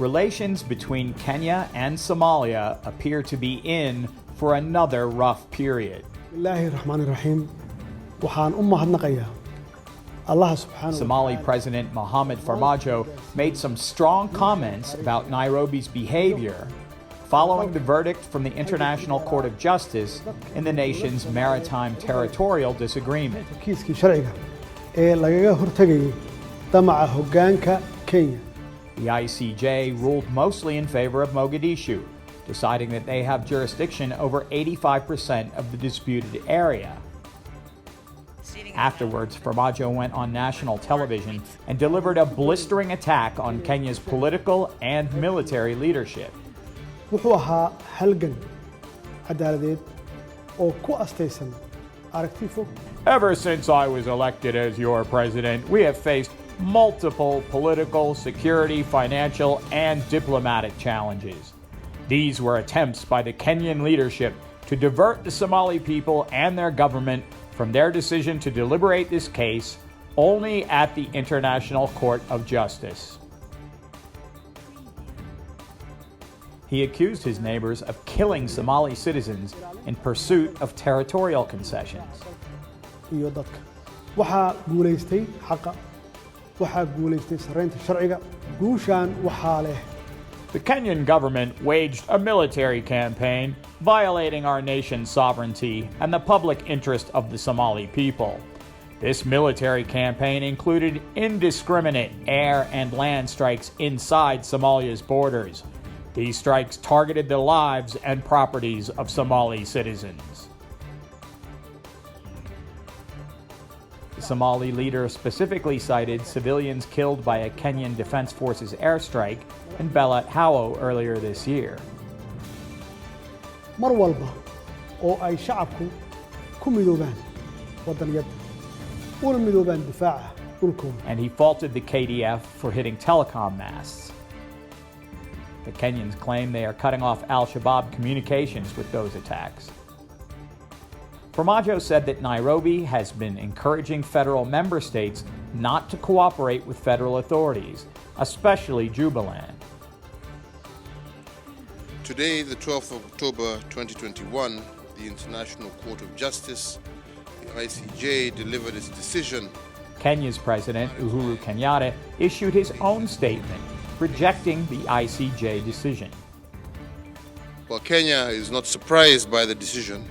Relations between Kenya and Somalia appear to be in for another rough period. Somali President Mohamed Farmaajo made some strong comments about Nairobi's behavior following the verdict from the International Court of Justice in the nation's maritime territorial disagreement. The ICJ ruled mostly in favor of Mogadishu, deciding that they have jurisdiction over 85% of the disputed area. Afterwards, Farmaajo went on national television and delivered a blistering attack on Kenya's political and military leadership. Ever since I was elected as your president, we have faced multiple political, security, financial, and diplomatic challenges. These were attempts by the Kenyan leadership to divert the Somali people and their government from their decision to deliberate this case only at the International Court of Justice. He accused his neighbors of killing Somali citizens in pursuit of territorial concessions. The Kenyan government waged a military campaign violating our nation's sovereignty and the public interest of the Somali people. This military campaign included indiscriminate air and land strikes inside Somalia's borders. These strikes targeted the lives and properties of Somali citizens. The Somali leader specifically cited civilians killed by a Kenyan Defense Forces airstrike in Belet Hawo earlier this year. And he faulted the KDF for hitting telecom masts. The Kenyans claim they are cutting off al-Shabaab communications with those attacks. Farmaajo said that Nairobi has been encouraging federal member states not to cooperate with federal authorities, especially Jubaland. Today, the 12th of October 2021, the International Court of Justice, the ICJ, delivered its decision. Kenya's President Uhuru Kenyatta issued his own statement rejecting the ICJ decision. While Kenya is not surprised by the decision,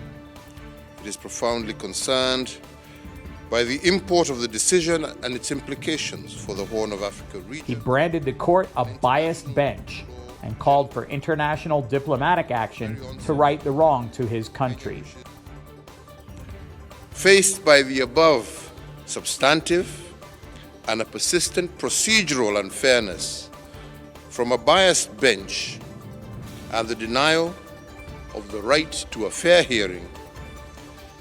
it is profoundly concerned by the import of the decision and its implications for the Horn of Africa region. He branded the court a biased bench and called for international diplomatic action to right the wrong to his country. Faced by the above substantive and a persistent procedural unfairness from a biased bench and the denial of the right to a fair hearing,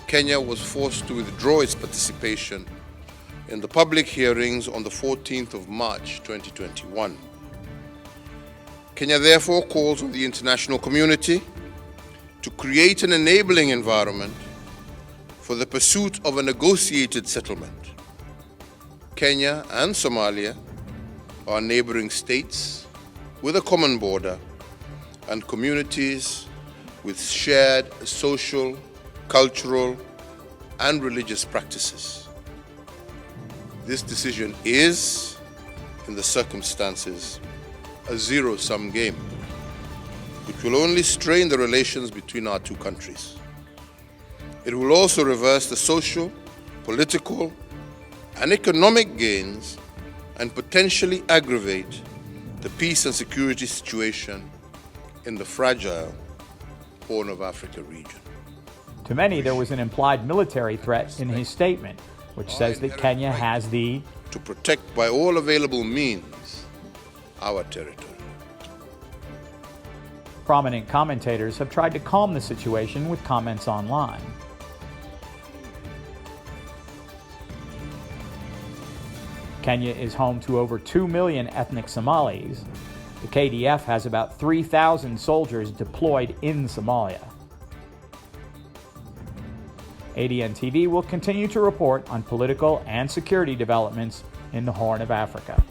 Kenya was forced to withdraw its participation in the public hearings on the 14th of March 2021. Kenya therefore calls on the international community to create an enabling environment for the pursuit of a negotiated settlement. Kenya and Somalia are neighboring states with a common border and communities with shared social, cultural, and religious practices. This decision is, in the circumstances, a zero-sum game, which will only strain the relations between our two countries. It will also reverse the social, political, and economic gains and potentially aggravate the peace and security situation in the fragile Horn of Africa region. To many, there was an implied military threat in his statement, which says that Kenya has the to protect by all available means our territory. Prominent commentators have tried to calm the situation with comments online. Kenya is home to over 2 million ethnic Somalis. The KDF has about 3,000 soldiers deployed in Somalia. ADN TV will continue to report on political and security developments in the Horn of Africa.